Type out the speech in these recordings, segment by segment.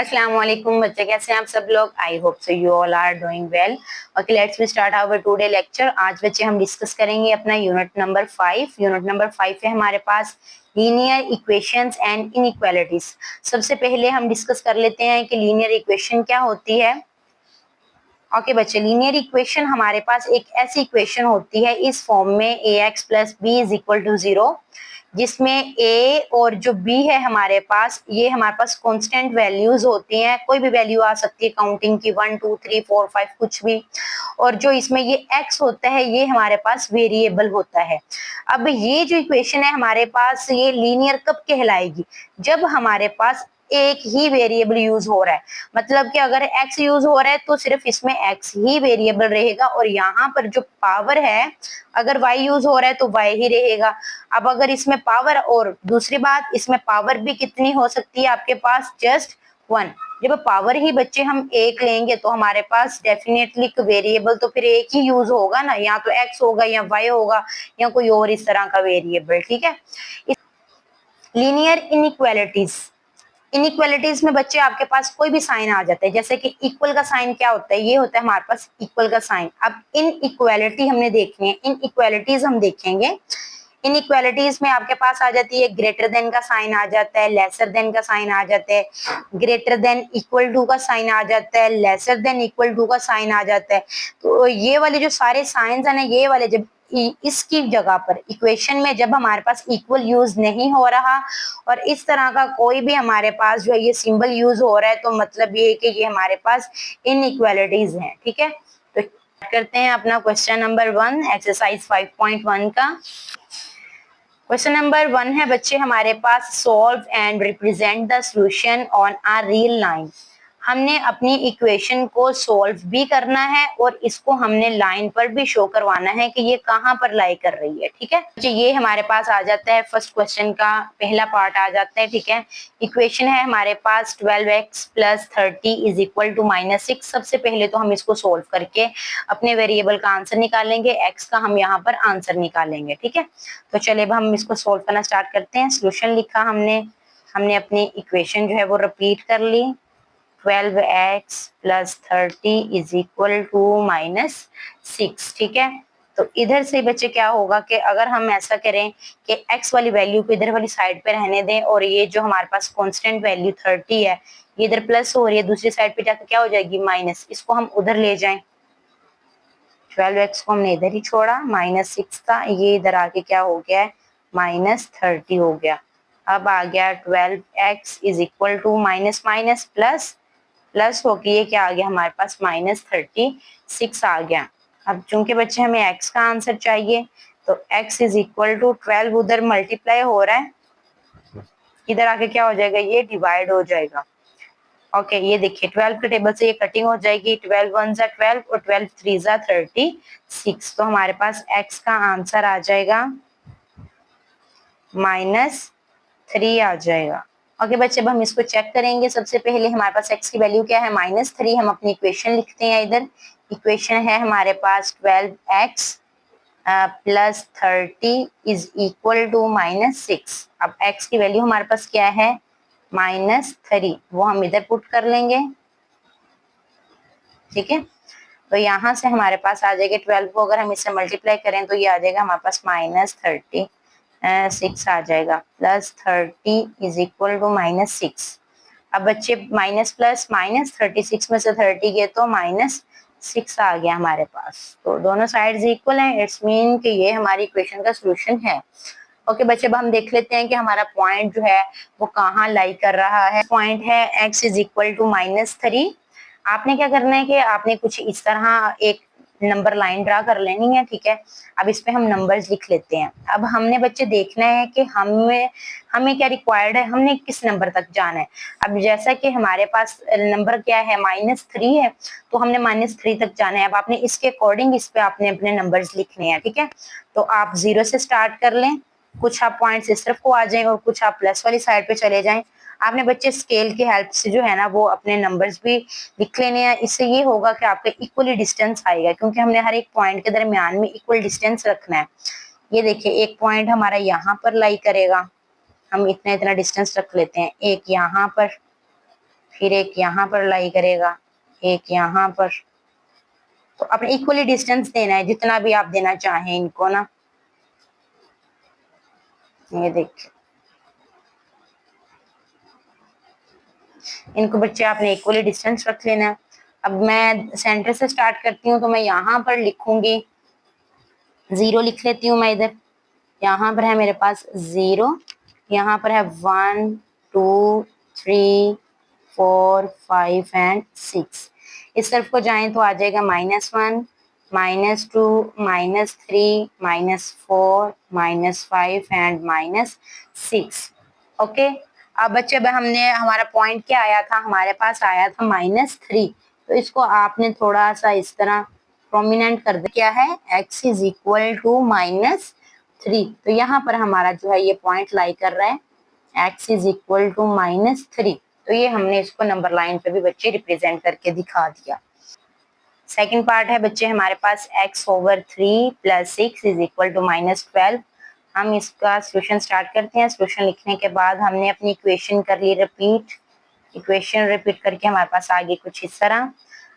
अस्सलाम वालेकुम बच्चे, कैसे हैं आप सब लोग। I hope so you all are doing well. Okay, let's we start our today lecture. आज बच्चे हम डिस्कस करेंगे अपना यूनिट नंबर 5। यूनिट नंबर 5 है हमारे पास लीनियर इक्वेशंस एंड इनइक्वालिटीज। सबसे पहले हम डिस्कस कर लेते हैं कि लीनियर इक्वेशन क्या होती है। ओके बच्चे, लीनियर इक्वेशन हमारे पास एक ऐसी इक्वेशन होती है इस फॉर्म में ax plus b is equal to 0, जिसमें a और जो b है हमारे पास, ये हमारे पास कांस्टेंट वैल्यूज होती हैं। कोई भी वैल्यू आ सकती है काउंटिंग की, 1 2 3 4 5 कुछ भी। और जो इसमें ये x होता है ये हमारे पास वेरिएबल होता है। अब ये जो इक्वेशन है हमारे पास, ये लीनियर कब कहलाएगी? जब हमारे पास एक ही वेरिएबल यूज हो रहा है। मतलब कि अगर x यूज हो रहा है तो सिर्फ इसमें x ही वेरिएबल रहेगा, और यहाँ पर जो पावर है अगर y यूज हो रहा है तो y ही रहेगा। अब अगर इसमें पावर, और दूसरी बात इसमें पावर भी कितनी हो सकती है आपके पास? जस्ट 1। जब पावर ही बच्चे हम एक लेंगे तो हमारे पास डेफिनेटली वेरिएबल तो फिर एक ही यूज होगा ना, या तो x होगा या y होगा या कोई और इस तरह का वेरिएबल। ठीक है। लीनियर इनइक्वालिटीज, इनइक्वालिटीज में बच्चे आपके पास कोई भी साइन आ जाता है। जैसे कि इक्वल का साइन क्या होता है? ये होता है हमारे पास इक्वल का साइन। अब इनइक्वालिटी हमने देखनी है, इनइक्वालिटीज हम देखेंगे। इनइक्वालिटीज में आपके पास आ जाती है ग्रेटर देन का साइन आ जाता है, लेसर देन का साइन आ जाता है, ग्रेटर देन इक्वल टू का साइन आ जाता है, लेसर देन इक्वल टू का साइन आ जाता है। तो ये वाले जो सारे साइंस है ना, ये वाले जब इसकी जगह पर इक्वेशन में जब हमारे पास इक्वल यूज नहीं हो रहा और इस तरह का कोई भी हमारे पास जो है ये सिंबल यूज हो रहा है, तो मतलब ये है कि ये हमारे पास इनइक्वालिटीज हैं। ठीक है, तो करते हैं अपना क्वेश्चन नंबर 1 एक्सरसाइज 5.1 का। क्वेश्चन नंबर 1 है बच्चे हमारे पास, solve and represent the solution on a real line. हमने अपनी इक्वेशन को सॉल्व भी करना है और इसको हमने लाइन पर भी शो करवाना है कि ये कहाँ पर लाई कर रही है। ठीक है, तो ये हमारे पास आ जाता है फर्स्ट क्वेश्चन का पहला पार्ट आ जाता है। ठीक है, इक्वेशन है हमारे पास 12x plus 30 is equal to -6। सबसे पहले तो हम इसको सोल्व करके अपने वेरिएबल का आंसर निकालेंगे, x का हम यहाँ पर आंसर निकालेंगे। ठीक है, तो चलिए अब हम इसको सोल्व करना स्टार्ट करते हैं। सोल्यूशन लिखा हमने अपनी इक्वेशन जो है वो रिपीट कर ली। 12x plus 30 is equal to -6। ठीक है, तो इधर से बच्चे क्या होगा कि अगर हम ऐसा करें कि x वाली वैल्यू को इधर वाली साइड पे रहने दें, और ये जो हमारे पास कांस्टेंट वैल्यू 30 है ये इधर प्लस हो रही है, दूसरी साइड पे जाकर क्या हो जाएगी? माइनस। इसको हम उधर ले जाएं, 12x को हमने इधर ही छोड़ा, -6 था, ये इधर आके क्या हो गया है? -30 हो गया। अब आ गया 12x is equal to minus minus plus plus होके ये क्या आ गया हमारे पास? -36 आ गया। अब चूंकि बच्चे हमें x का आंसर चाहिए तो x इज इक्वल टू 12 उधर मल्टीप्लाई हो रहा है, इधर आके क्या हो जाएगा? ये डिवाइड हो जाएगा। ओके, ये देखिए 12 के टेबल से ये कटिंग हो जाएगी, 12 वन जा 12 और 12 थ्री जा 36। तो हमारे पास x का आंसर आ जाएगा -3 आ जाएगा। ओके बच्चे, अब हम इसको चेक करेंगे। सबसे पहले हमारे पास x की वैल्यू क्या है? -3। हम अपनी इक्वेशन लिखते हैं। इधर इक्वेशन है हमारे पास 12x plus 30 is equal to -6। अब x की वैल्यू हमारे पास क्या है? -3, वो हम इधर पुट कर लेंगे। ठीक है, तो यहाँ से हमारे पास आ जाएगा 12 को अगर हम इससे मल्टीप्लाई करें तो ये आ जाएगा हमारे पास -36 आ जाएगा, प्लस 30 इज इक्वल टू -6। अब बच्चे माइनस प्लस -36 में से 30 गए तो -6 आ गया हमारे पास। तो दोनों साइड्स इक्वल हैं, इट्स मीन कि ये हमारी इक्वेशन का सॉल्यूशन है। ओके बच्चे, अब हम देख लेते हैं कि हमारा पॉइंट जो है वो कहाँ लाई कर रहा है। पॉइंट है x इज इक्वल टू -3। आपने क्या करना है कि आपने कुछ इस तरह एक नंबर लाइन ड्रा कर लेनी है। ठीक है, अब इस पे हम नंबर्स लिख लेते हैं। अब हमने बच्चे देखना है कि हमें क्या रिक्वायर्ड है, हमने किस नंबर तक जाना है। अब जैसा कि हमारे पास नंबर क्या है? -3 है, तो हमने -3 तक जाना है। अब आपने इसके अकॉर्डिंग इस पे आपने अपने नंबर्स लिखने हैं। ठीक है, तो आप 0 से स्टार्ट कर लें, कुछ आप पॉइंट्स इस तरफ को आ जाएं और कुछ आप प्लस वाली साइड पे चले जाएं। आपने बच्चे स्केल की हेल्प से जो है ना वो अपने नंबर्स भी लिख लेने हैं। इससे ये होगा कि आपका इक्वली डिस्टेंस आएगा, क्योंकि हमने हर एक पॉइंट के दरमियान में इक्वल डिस्टेंस रखना है। ये देखिए एक पॉइंट हमारा यहाँ पर लाई करेगा, हम इतना इतना डिस्टेंस रख लेते हैं। एक यहाँ पर, फिर एक यहाँ पर लाई करेगा, एक यहाँ पर। तो अपने इक्वली डिस्टेंस देना है, जितना भी आप देना चाहें इनको ना। ये देखिए, इनको बच्चे आपने इक्वली डिस्टेंस रख लेना है। अब मैं सेंटर से स्टार्ट करती हूँ, तो मैं यहाँ पर लिखूंगी 0 लिख लेती हूँ मैं इधर। यहाँ पर है मेरे पास 0, यहाँ पर है 1 2 3 4 5 एंड 6। इस तरफ को जाएं तो आ जाएगा -1 -2 -3 -4 -5 एंड -6। ओके। अब बच्चे हमने हमारा पॉइंट क्या आया था, हमारे पास आया था -3। तो इसको आपने थोड़ा सा इस तरह प्रोमिनेंट कर दिया। क्या है, x इज इक्वल टू -3। तो यहाँ पर हमारा जो है ये पॉइंट लाई कर रहा है, x इज इक्वल टू -3। तो ये हमने इसको नंबर लाइन पे भी बच्चे रिप्रेजेंट करके दिखा दिया। सेकंड पार्ट है बच्चे हमारे पास x/3 + 6 इज इक्वल टू -12। हम इसका सोल्यूशन स्टार्ट करते हैं। सोल्यूशन लिखने के बाद हमने अपनी इक्वेशन कर ली रिपीट। इक्वेशन रिपीट करके हमारे पास आगे कुछ इस तरह।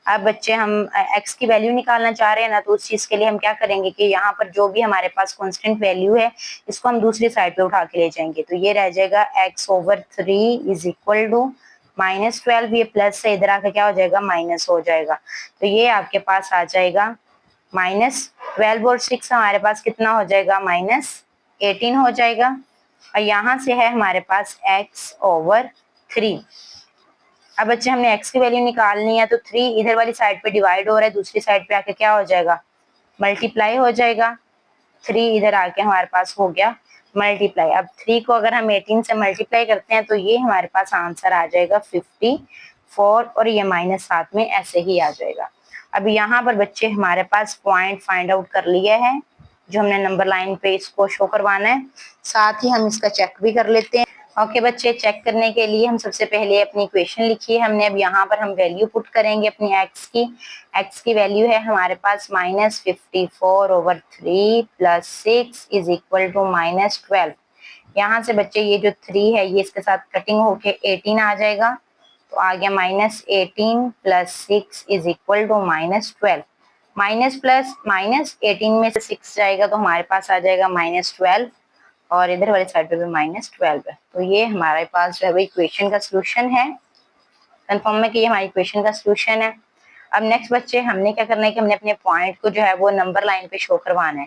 अब बच्चे हम x की वैल्यू निकालना चाह रहे हैं ना, तो उस चीज के लिए हम क्या करेंगे कि यहाँ पर जो भी हमारे पास कांस्टेंट वैल्यू है, इसको हम दूसरी साइड पे उठा के ले जाएंगे। तो ये रह जाएगा x/3 इज इक्वल टू -12। ये प्लस से इधर आकर क्या हो जाएगा, माइनस हो जाएगा। तो ये आपके पास आ जाएगा -12 और 6 हमारे पास कितना हो जाएगा, -18 हो जाएगा। और यहाँ से है हमारे पास x/3। अब बच्चे हमने x की वैल्यू निकालनी है, तो 3 इधर वाली साइड पे डिवाइड हो रहा है, दूसरी साइड पे आके क्या हो जाएगा, मल्टीप्लाई हो जाएगा। 3 इधर आके हमारे पास हो गया मल्टीप्लाई। अब 3 को अगर हम 18 से मल्टीप्लाई करते हैं, तो ये हमारे पास आंसर आ जाएगा 54 और ये -7 में ऐसे ही आ जाएगा। अब यहाँ पर बच्चे हमारे पास पॉइंट फाइंड आउट कर लिए है, जो हमने नंबर लाइन पे इसको शो करवाना है। साथ ही हम इसका चेक भी कर लेते हैं। ओके बच्चे, चेक करने के लिए हम सबसे पहले अपनी इक्वेशन लिखी है हमने। अब यहाँ पर हम वैल्यू पुट करेंगे अपनी x की वैल्यू है हमारे पास -54/3 + 6 इज इक्वल टू -12। यहाँ से बच्चे ये जो 3 है ये इसके साथ कटिंग होके 18 आ जाएगा। तो आ गया -18 + 6 is equal to -12। Minus plus -18 में से 6 जाएगा तो हमारे पास आ जाएगा -12 और इधर वाली साइड पे भी -12 है। तो ये हमारे पास जो है इक्वेशन का सोल्यूशन है। कंफर्म है कि ये हमारी इक्वेशन का सोल्यूशन है। अब नेक्स्ट बच्चे हमने क्या करना है कि हमने अपने पॉइंट को जो है वो नंबर लाइन पे शो करवाना है।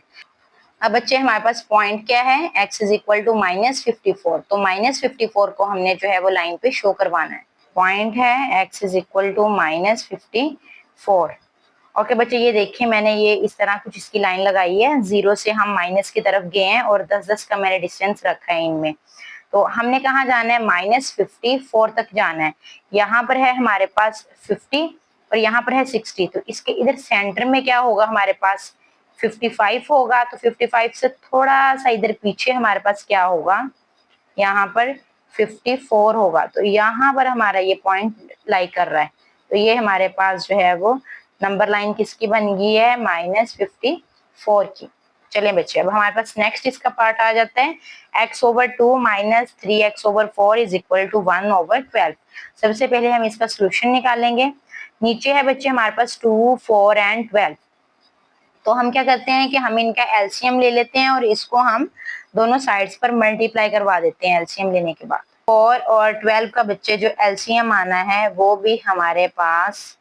अब बच्चे हमारे पास पॉइंट क्या है, x इज इक्वल टू -54। तो -54 को हमने जो है वो लाइन पे शो करवाना है। पॉइंट है x is equal to -54। Okay बच्चे, ये देखिए मैंने ये इस तरह कुछ इसकी लाइन लगाई है। 0 से हम माइनस की तरफ गए हैं और 10-10 का मैंने डिस्टेंस रखा है इनमें। तो हमने कहाँ जाना है, -54 तक जाना है। यहाँ पर है हमारे पास 50 और यहाँ पर है 60। तो इसके इधर सेंटर में क्या होगा, हमारे पास 55 होगा। तो 55 से थोड़ा सा इधर पीछे हमारे पास क्या होगा, यहाँ पर 54 होगा। तो यहाँ पर हमारा ये पॉइंट लाई कर रहा है। तो ये हमारे पास जो है वो नंबर लाइन किसकी बन गई है, -54 की। चलिए बच्चे, अब हमारे पास नेक्स्ट इसका पार्ट आ जाता है x/2 - 3x/4 is equal to 1/12। सबसे पहले हम इसका सोल्यूशन निकालेंगे। नीचे है बच्चे हमारे पास 2, 4 एंड 12। तो हम क्या करते हैं कि हम इनका एलसीएम ले लेते हैं और इसको हम दोनों साइड्स पर मल्टीप्लाई करवा देते हैं एलसीएम लेने के बाद। 4 और 12 का बच्चे जो एलसीएम आना है वो भी हमारे पास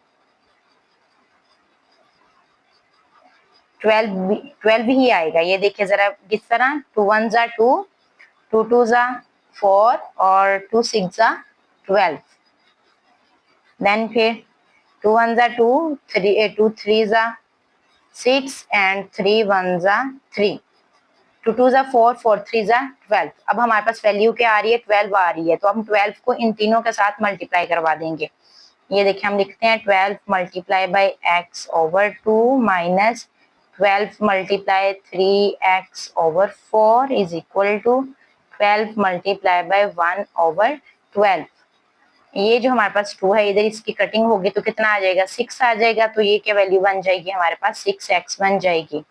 12 ही आएगा। ये देखिए जरा किस तरह, 2 1 जा 2, 2 2 जा 4 और 2 6 जा 12। देन फिर 2 1 जा 2, 2 3 जा 6 एंड 3 1 जा 3, 2 2 जा 4, 4 3 जा 12। अब हमारे पास वैल्यू क्या आ रही है, 12 आ रही है। तो हम 12 को इन तीनों के साथ मल्टीप्लाई करवा देंगे। ये देखिए हम लिखते हैं 12 multiply by x/2 minus 12 multiply 3x/4 is equal to 12 multiply by 1/12। ये जो हमारे पास 2 है इधर इसकी कटिंग होगी तो कितना आ जाएगा, 6 आ जाएगा। तो ये क्या वैल्यू बन जाएगी हमारे पास, 6x बन जाएगी।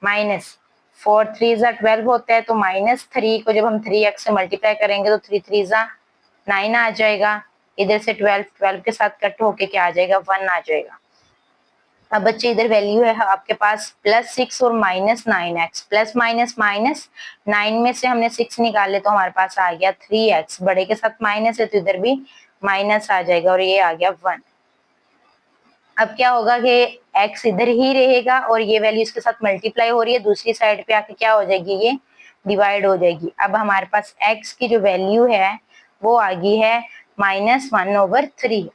माइनस 4 3 जा 12 होता है, तो -3 को जब हम 3x से मल्टीप्लाई करेंगे तो 3 3 जा 9 आ जाएगा। इधर से 12 12 के साथ कट होके क्या आ जाएगा 1 आ जाएगा। अब बच्चे इधर वैल्यू है आपके पास +6 और -9x, प्लस माइनस माइनस 9 में से हमने 6 निकाले तो हमारे पास आ गया 3x, बड़े के साथ माइनस है तो इधर भी माइनस आ जाएगा और ये आ गया 1। अब क्या होगा कि x इधर ही रहेगा और ये वैल्यू इसके साथ मल्टीप्लाई हो रही है, दूसरी साइड पे आके क्या हो जाएगी ये डिवाइड हो जाएगी। अब हमारे पास x की जो वैल्यू है वो आ गई है -1/3।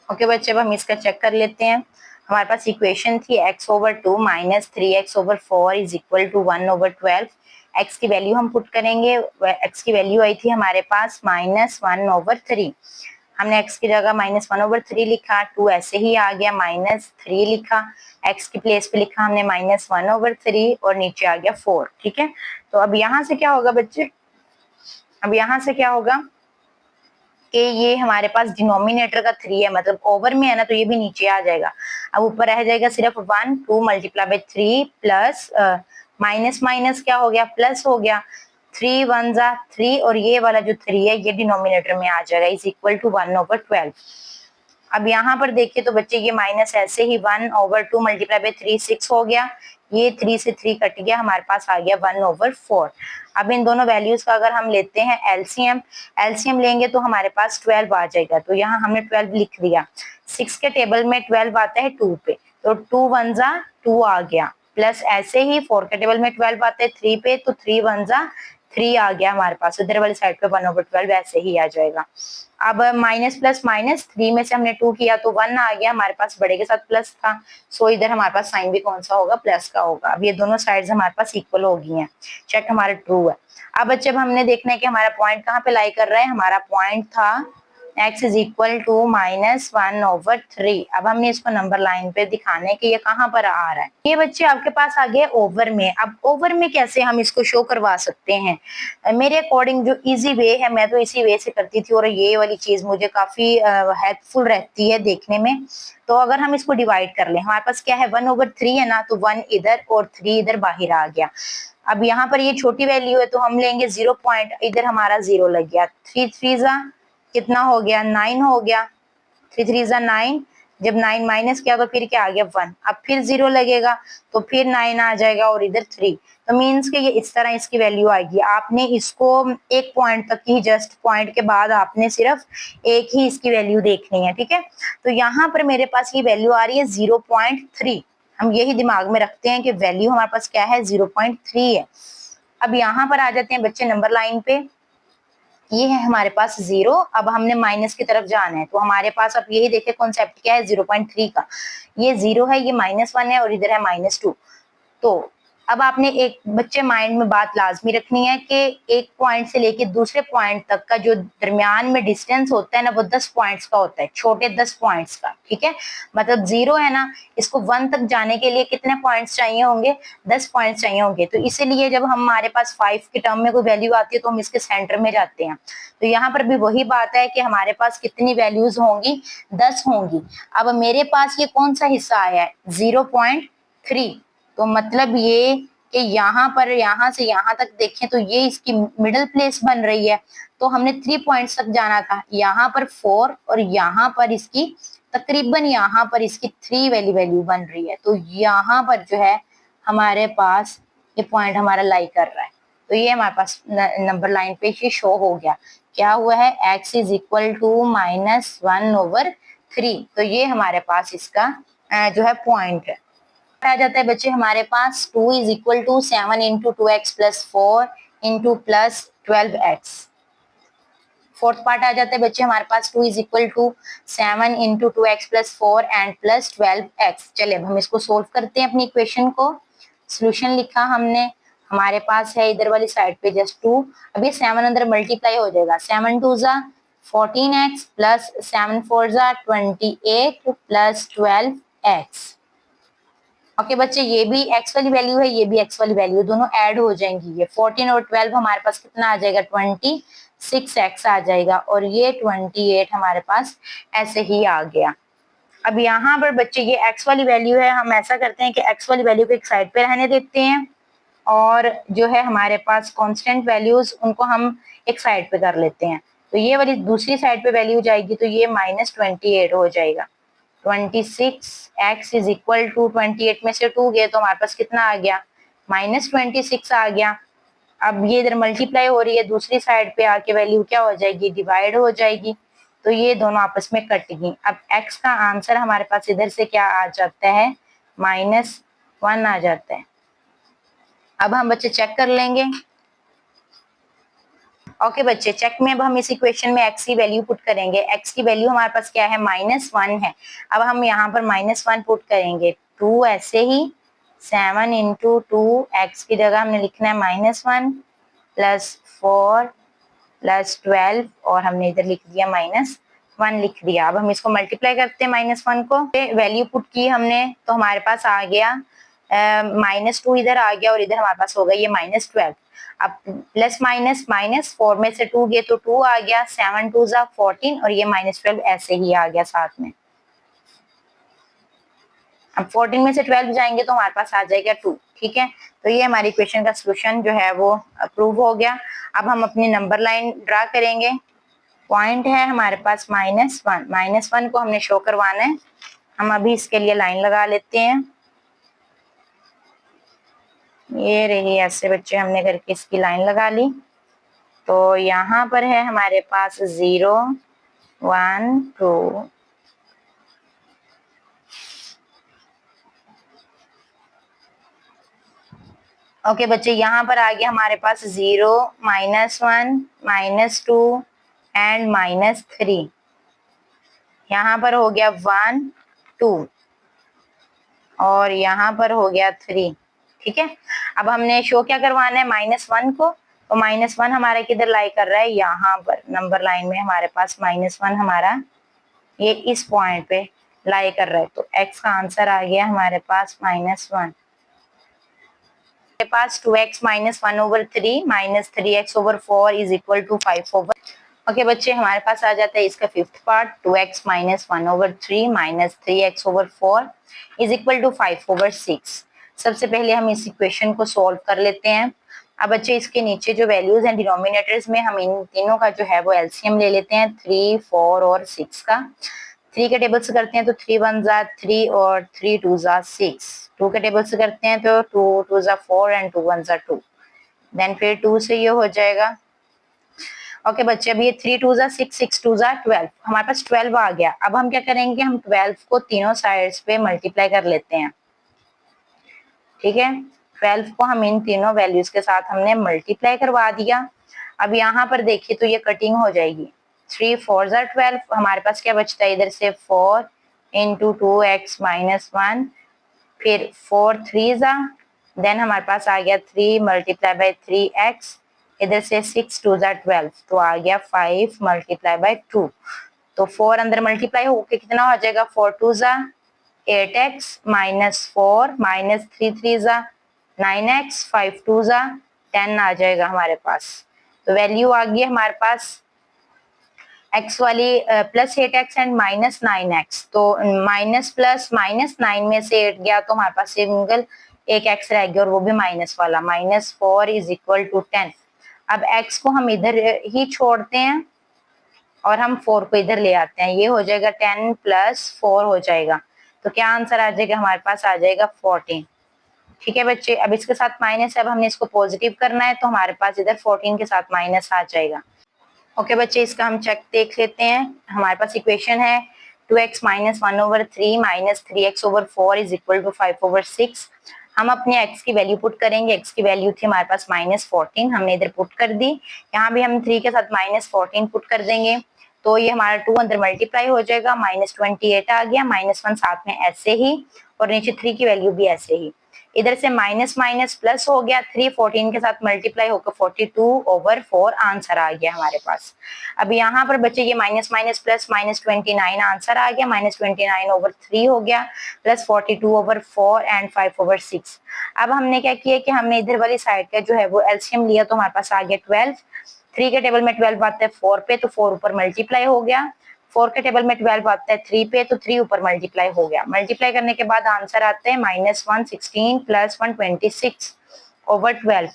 ओके बच्चे, अब हम इसका चेक कर लेते हैं। हमारे पास इक्वेशन थी x/2 - 3x/4 is equal to 1/12। x की वैल्यू हम पुट करेंगे, x की वैल्यू आई थी हमारे पास -1/3। हमने x की जगह -1/3 लिखा, 2 ऐसे ही आ गया, -3 लिखा, x की प्लेस पे लिखा हमने -1/3 और नीचे आ गया 4। ठीक है, तो अब यहाँ से क्या होगा बच्चे, अब यहाँ से क्या होगा कि ये हमारे पास डिनोमिनेटर का 3 है, मतलब ओवर में है ना, तो ये भी नीचे आ जाएगा। अब ऊपर रह जाएगा सिर्फ 1, 2 multiply by 3 plus minus minus क्या हो गया प्लस हो गया, 3 1 जा 3 और ये वाला जो 3 है ये डिनोमिनेटर में आ जाएगा, इज इक्वल टू 1/12। अब यहाँ पर देखिए तो बच्चे ये माइनस ऐसे ही 1/2 मल्टीप्लाई बाय 3 6 हो गया, ये 3 से 3 कट गया, हमारे पास आ गया 1/4। अब इन दोनों वैल्यूज का अगर हम लेते हैं एलसीएम, एलसीएम लेंगे तो हमारे पास 12 आ जाएगा, तो यहाँ हमने 12 लिख दिया। 6 के टेबल में 12 आता है 2 पे, तो 2 1 जा 2 आ गया, प्लस ऐसे ही 4 के टेबल में 12 आता है 3 पे, तो 3 1 जा 3 आ गया हमारे पास, इधर वाली साइड पे 1/12 ऐसे ही आ जाएगा। अब माइनस प्लस माइनस 3 में से हमने 2 किया तो 1 आ गया हमारे पास, बड़े के साथ प्लस था, सो इधर हमारे पास साइन भी कौन सा होगा प्लस का होगा। अब ये दोनों साइड्स हमारे पास इक्वल हो गई हैं, चेक हमारा ट्रू है। अब जब हमने देखना है कि हमारा पॉइंट कहाँ पे लाई कर रहा है, हमारा पॉइंट था x इज इक्वल टू -1/3। अब हमने इसको नंबर लाइन पे दिखाना है कि ये कहाँ पर आ रहा है। ये बच्चे आपके पास आ गए ओवर में। अब ओवर में कैसे हम इसको शो करवा सकते हैं, मेरे अकॉर्डिंग जो इजी वे है मैं तो इसी वे से करती थी और ये वाली चीज मुझे काफी हेल्पफुल रहती है देखने में। तो अगर हम इसको डिवाइड कर लें, हमारे पास क्या है 1/3 है ना, तो 1 इधर और 3 इधर बाहर आ गया। अब यहाँ पर ये छोटी वैल्यू है तो हम लेंगे 0 पॉइंट, इधर हमारा 0 लग गया, 3 3 जा कितना हो गया 9 हो गया, 3 3 जा 9, जब 9 माइनस किया तो फिर क्या आ गया 1, अब फिर 0 लगेगा तो फिर 9 आ जाएगा और इधर 3, तो मीन्स कि ये इस तरह इसकी वैल्यू आएगी। आपने इसको एक पॉइंट तक ही, जस्ट पॉइंट के बाद आपने सिर्फ एक ही इसकी वैल्यू देखनी है। ठीक है, तो यहाँ पर मेरे पास ये वैल्यू आ रही है 0.3, हम यही दिमाग में रखते हैं कि वैल्यू हमारे पास क्या है 0.3 है। अब यहाँ पर आ जाते हैं बच्चे नंबर लाइन पे, ये है हमारे पास 0, अब हमने माइनस की तरफ जाना है, तो हमारे पास अब यही देखे कॉन्सेप्ट क्या है 0.3 का, ये 0 है, ये -1 है और इधर है -2। तो अब आपने एक बच्चे माइंड में बात लाजमी रखनी है कि एक पॉइंट से लेके दूसरे पॉइंट तक का जो दरमियान में डिस्टेंस होता है ना, वो 10 पॉइंट्स का होता है, छोटे 10 पॉइंट्स का। ठीक है, मतलब 0 है ना, इसको 1 तक जाने के लिए कितने पॉइंट्स चाहिए होंगे, 10 पॉइंट्स चाहिए होंगे। तो इसीलिए जब हमारे पास 5 के टर्म में कोई वैल्यू आती है तो हम इसके सेंटर में जाते हैं। तो यहाँ पर भी वही बात है कि हमारे पास कितनी वैल्यूज होंगी, 10 होंगी। अब मेरे पास ये कौन सा हिस्सा आया है 0.3, तो मतलब ये कि यहाँ पर यहाँ से यहाँ तक देखें तो ये इसकी मिडिल प्लेस बन रही है, तो हमने 3 पॉइंट्स तक जाना था, यहाँ पर 4 और यहाँ पर इसकी तकरीबन यहाँ पर इसकी 3 वैल्यू बन रही है। तो यहाँ पर जो है हमारे पास ये पॉइंट हमारा लाई कर रहा है, तो ये हमारे पास नंबर लाइन पे ये शो हो गया, क्या हुआ है x इज इक्वल टू -1/3। तो ये हमारे पास इसका जो है पॉइंट है। आ जाता है बच्चे हमारे पास 2 is equal to 7 into 2x plus 4 into plus 12x। Fourth part आ जाता है बच्चे हमारे पास 2 is equal to 7 into 2x plus 4 and plus 12x। चलिए अब हम इसको सोल्व करते हैं अपनी इक्वेशन को। सोल्यूशन लिखा हमने, हमारे पास है इधर वाली साइड पे जस्ट 2, अब ये 7 अंदर मल्टीप्लाई हो जाएगा, 7 2 जा 14x प्लस 7 4 जा 28 प्लस 12x। ओके बच्चे, ये भी x वाली वैल्यू है, ये भी x वाली वैल्यू, दोनों ऐड हो जाएंगी, ये 14 और 12 हमारे पास कितना आ जाएगा 26x आ जाएगा और ये 28 हमारे पास ऐसे ही आ गया। अब यहाँ पर बच्चे ये x वाली वैल्यू है, हम ऐसा करते हैं कि x वाली वैल्यू को एक साइड पे रहने देते हैं और जो है हमारे पास कांस्टेंट वैल्यूज उनको हम एक साइड पे कर लेते हैं। तो ये वाली दूसरी साइड पे वैल्यू जाएगी तो ये -28 हो जाएगा। 26x इज इक्वल टू 28 में से 2 गए तो हमारे पास कितना आ गया, -26 आ गया। अब ये इधर मल्टीप्लाई हो रही है, दूसरी साइड पे आके वैल्यू क्या हो जाएगी, डिवाइड हो जाएगी। तो ये दोनों आपस में कट गई। अब x का आंसर हमारे पास इधर से क्या आ जाता है, -1 आ जाता है। अब हम बच्चे चेक कर लेंगे। ओके बच्चे, चेक में अब हम इस इक्वेशन में x की वैल्यू पुट करेंगे। x की वैल्यू हमारे पास क्या है, -1 है। अब हम यहाँ पर -1 पुट करेंगे, 2 ऐसे ही 7 इंटू 2, x की जगह हमने लिखना है -1 प्लस 4 प्लस 12 और हमने इधर लिख दिया -1 लिख दिया। अब हम इसको मल्टीप्लाई करते हैं -1 को, वैल्यू पुट की हमने तो हमारे पास आ गया -2 इधर आ गया और इधर हमारे पास होगा ये -12। अब प्लस माइनस माइनस 4 में से 2 गए तो 2 आ गया, 7 2 जा 14 और ये -12 ऐसे ही आ गया साथ में। अब 14 में से 12 जाएंगे तो हमारे पास आ जाएगा 2। ठीक है, तो ये हमारी इक्वेशन का सोल्यूशन जो है वो अप्रूव हो गया। अब हम अपनी नंबर लाइन ड्रा करेंगे। पॉइंट है हमारे पास -1, -1 को हमने शो करवाना है। हम अभी इसके लिए लाइन लगा लेते हैं। ये रही, ऐसे बच्चे हमने करके इसकी लाइन लगा ली। तो यहाँ पर है हमारे पास 0 1 2 ओके बच्चे, यहाँ पर आ गया हमारे पास 0 -1 -2 एंड -3। यहाँ पर हो गया 1 2 और यहाँ पर हो गया 3। ठीक है, अब हमने शो क्या करवाना है, -1 को। तो -1 हमारा किधर लाई कर रहा है, यहाँ पर नंबर लाइन में हमारे पास -1 हमारा ये इस पॉइंट पे लाई कर रहा है। तो x का आंसर आ गया हमारे पास -1। पास 2x -1 over 3 -3x over 4 is equal to 5 over. Okay बच्चे, हमारे पास आ जाता है इसका fifth part, 2x -1 over 3 -3x over 4 is equal to 5 over 6। सबसे पहले हम इस इक्वेशन को सॉल्व कर लेते हैं। अब बच्चे इसके नीचे जो वैल्यूज हैं डिनोमिनेटर्स में, हम इन तीनों का जो है वो एलसीएम ले लेते हैं, 3 4 और 6 का। 3 के टेबल से करते हैं तो 3 1 जा 3 और 3 2 जा 6। 2 के टेबल से करते हैं तो 2 2 जा 4 एंड 2 1 जा 2। देन फिर 2 से ये हो जाएगा। ओके बच्चे, अब ये 3 2 जा 6 6 2 जा 12, हमारे पास 12 आ गया। अब हम क्या करेंगे, हम 12 को तीनों साइड्स पे मल्टीप्लाई कर लेते हैं। ठीक है, 12 को हम इन तीनों वैल्यूज के साथ हमने मल्टीप्लाई करवा दिया। अब यहाँ पर देखिए तो ये कटिंग हो जाएगी, 3 4 जा 12, हमारे पास क्या बचता है इधर से 4 इंटू 2x -1, फिर 4 3 जा, देन हमारे पास आ गया 3 मल्टीप्लाई बाय 3x, इधर से 6 2 जा 12, तो आ गया 5 मल्टीप्लाई बाय 2। तो 4 अंदर मल्टीप्लाई होके कितना हो जाएगा, 4 2 जा 8x -4 -3 3 जा 9x, 5 2 जा 10 आ जाएगा हमारे पास। तो वैल्यू आ गई हमारे पास x वाली +8x एंड -9x। तो माइनस प्लस -9 में से 8 गया तो हमारे पास सिंगल एक x रह गया और वो भी माइनस वाला, -4 इज इक्वल टू 10। अब x को हम इधर ही छोड़ते हैं और हम 4 को इधर ले आते हैं, ये हो जाएगा 10 + 4 हो जाएगा। तो क्या आंसर आ जाएगा, हमारे पास आ जाएगा 14। ठीक है बच्चे, अब इसके साथ माइनस है, अब हमने इसको पॉजिटिव करना है तो हमारे पास इधर 14 के साथ माइनस आ जाएगा। ओके बच्चे, इसका हम चेक देख लेते हैं। हमारे पास इक्वेशन है 2x -1 over 3 -3x over 4 is equal to 5 over 6। हम अपने x की वैल्यू पुट करेंगे। x की वैल्यू थी हमारे पास -14, हमने इधर पुट कर दी। यहाँ भी हम 3 के साथ -14 पुट कर देंगे तो ये हमारा 2 अंदर मल्टीप्लाई हो जाएगा, -28 आ गया, -1 साथ में ऐसे ही और नीचे 3 की वैल्यू भी ऐसे ही। इधर से माइनस माइनस प्लस हो गया, 3 14 के साथ मल्टीप्लाई होकर 42 ओवर 4 आंसर आ गया हमारे पास। अब यहाँ पर बच्चे ये माइनस माइनस प्लस -29 आंसर आ गया, -29 ओवर 3 हो गया, प्लस 42 ओवर 4 एंड 5 ओवर 6। अब हमने क्या किया कि हमने इधर वाली साइड का जो है वो एलसीएम लिया तो हमारे पास आ गया 12। 3 के टेबल में 12 आता है 4 पे तो 4 ऊपर मल्टीप्लाई हो गया, 4 के टेबल में 12 आता है 3 पे तो 3 ऊपर मल्टीप्लाई हो गया। मल्टीप्लाई करने के बाद आंसर आता है -116 + 126 ओवर 12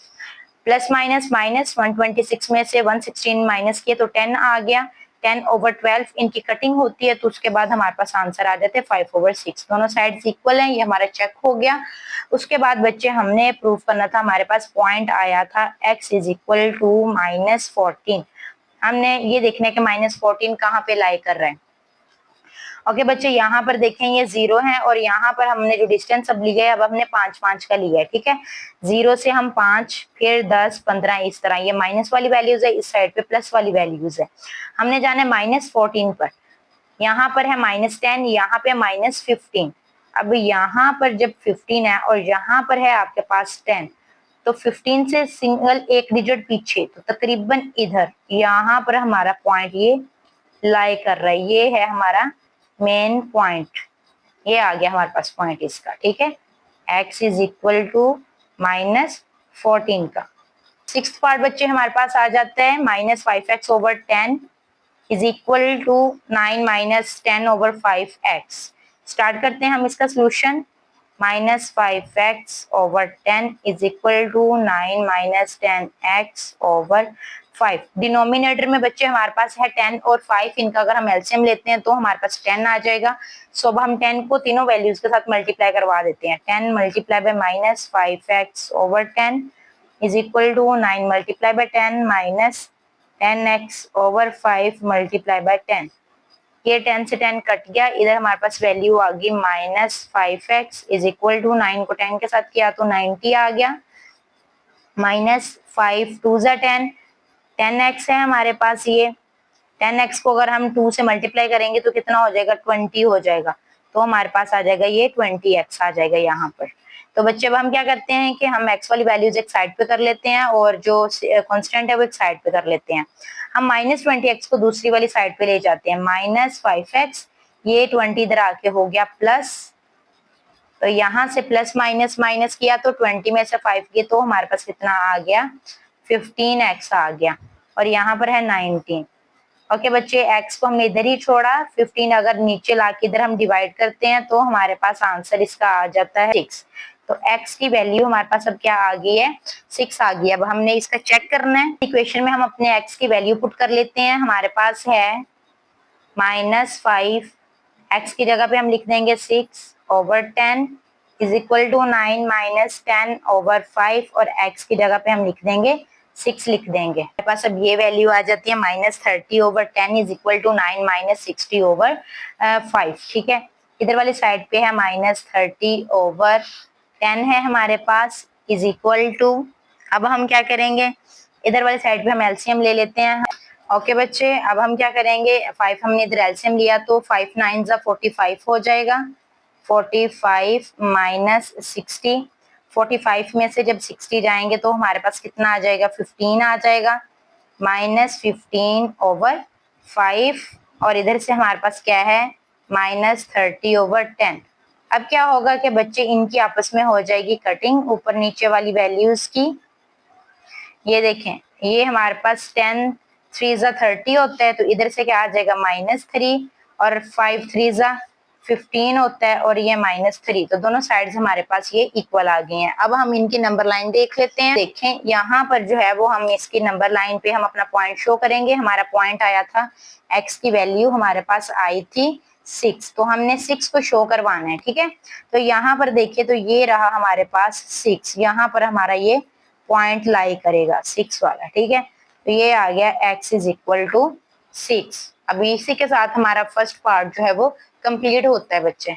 प्लस माइनस माइनस, 126 में से 116 माइनस किए तो 10 आ गया। 10/12 इनकी कटिंग होती है तो उसके बाद हमारे पास आंसर आ जाते हैं 5/6। दोनों साइड्स इक्वल हैं, ये हमारा चेक हो गया। उसके बाद बच्चे हमने प्रूव करना था, हमारे पास पॉइंट आया था x इज इक्वल टू -14। हमने ये देखना है कि -14 कहाँ पे लाई कर रहा है। ओके बच्चे, यहाँ पर देखें ये 0 है और यहाँ पर हमने जो डिस्टेंस अब लिया है, अब हमने 5-5 का लिया है, ठीक है। 0 से हम 5, फिर 10, 15 इस तरह, ये माइनस वाली वैल्यूज है, इस साइड पे प्लस वाली वैल्यूज है। हमने जाना है -14 पर, यहाँ पर है -10, यहाँ पे -15। अब यहाँ पर जब 15 है और यहाँ पर है आपके पास 10, तो 15 से सिंगल एक डिजिट पीछे, तो तकरीबन इधर यहाँ पर हमारा पॉइंट ये लाई कर रहा है। ये है हमारा मेन पॉइंट, ये आ गया हमारे पास पॉइंट इसका, ठीक है। x इज इक्वल टू -14 का। सिक्स्थ पार्ट बच्चे हमारे पास आ जाता है -5x/10 is equal to 9 - 10/5x। Start करते हैं हम इसका solution. -5x/10 is equal to 9 - 10x/5। Denominator में बच्चे हमारे पास है 10 और 5, इनका अगर हम एलसीएम लेते हैं तो हमारे पास 10 आ जाएगा। सो अब हम 10 को तीनों वैल्यूज के साथ मल्टीप्लाई करवा देते हैं। 10 multiply by -5x/10 is equal to 9 multiply by 10 -10x/5 multiply by 10। ये 10 से 10 कट गया, इधर हमारे पास वैल्यू आ गई -5x इज इक्वल टू 9 को 10 के साथ किया तो 90 आ गया। -5 2 ज़ा 10, 10x है हमारे पास। ये 10x को अगर हम 2 से मल्टीप्लाई करेंगे तो कितना हो जाएगा, 20 हो जाएगा। तो हमारे पास आ जाएगा ये 20x आ जाएगा यहाँ पर। तो बच्चे अब हम क्या करते हैं कि हम x वाली वैल्यूज एक साइड पे कर लेते हैं और जो कांस्टेंट है वो एक साइड पे कर लेते हैं। हम -20x को दूसरी वाली साइड पे ले जाते हैं। -5x, ये 20 इधर आके हो गया प्लस, तो यहाँ से प्लस माइनस माइनस किया तो 20 में से 5 किए तो हमारे पास कितना आ गया, 15x आ गया। और यहाँ पर है 19। ओके बच्चे, x को हमने इधर ही छोड़ा, 15 अगर नीचे ला के इधर हम डिवाइड करते हैं तो हमारे पास आंसर इसका आ जाता है 6। तो x की वैल्यू हमारे पास अब क्या आ गई है, 6 आ गई। अब हमने इसका चेक करना है। इक्वेशन में हम अपने x की वैल्यू पुट कर लेते हैं। हमारे पास है -5, x की जगह पे हम लिख देंगे 6/10 इज इक्वल टू 9 - 10/5 और x की जगह पे हम लिख देंगे 6 लिख देंगे। हमारे पास अब ये वैल्यू आ जाती है -30/10 इज इक्वल टू 9 - 60/5, ठीक है। इधर वाली साइड पे है -30/10 है हमारे पास इज इक्वल टू, अब हम क्या करेंगे, इधर वाली साइड पे हम एलसीएम ले लेते हैं। ओके बच्चे, अब हम क्या करेंगे, 5 हमने इधर एलसीएम लिया तो 5 9 ज़ा 45 हो जाएगा। 45 - 60, 45 में से जब 60 जाएंगे तो हमारे पास कितना आ जाएगा, 15 आ जाएगा। -15/5 और इधर से हमारे पास क्या है, -30/10। अब क्या होगा कि बच्चे इनकी आपस में हो जाएगी कटिंग ऊपर नीचे वाली वैल्यूज की। ये देखें, ये हमारे पास 10 3 ज़ा 30 होता है तो इधर से क्या आ जाएगा, -3 और 5 3 ज़ा 15 होता है और ये -3। तो दोनों साइड्स हमारे पास ये इक्वल आ गई हैं। अब हम इनकी नंबर लाइन देख लेते हैं। देखें यहाँ पर जो है वो हम इसकी नंबर लाइन पे हम अपना पॉइंट शो करेंगे। हमारा पॉइंट आया था, x की वैल्यू हमारे पास आई थी 6, तो हमने 6 को शो करवाना है, ठीक है। तो यहाँ पर देखिए तो ये रहा हमारे पास 6, यहाँ पर हमारा ये पॉइंट लाई करेगा 6 वाला, ठीक है। तो ये आ गया x इज इक्वल टू 6। अभी इसी के साथ हमारा फर्स्ट पार्ट जो है वो कंप्लीट होता है बच्चे।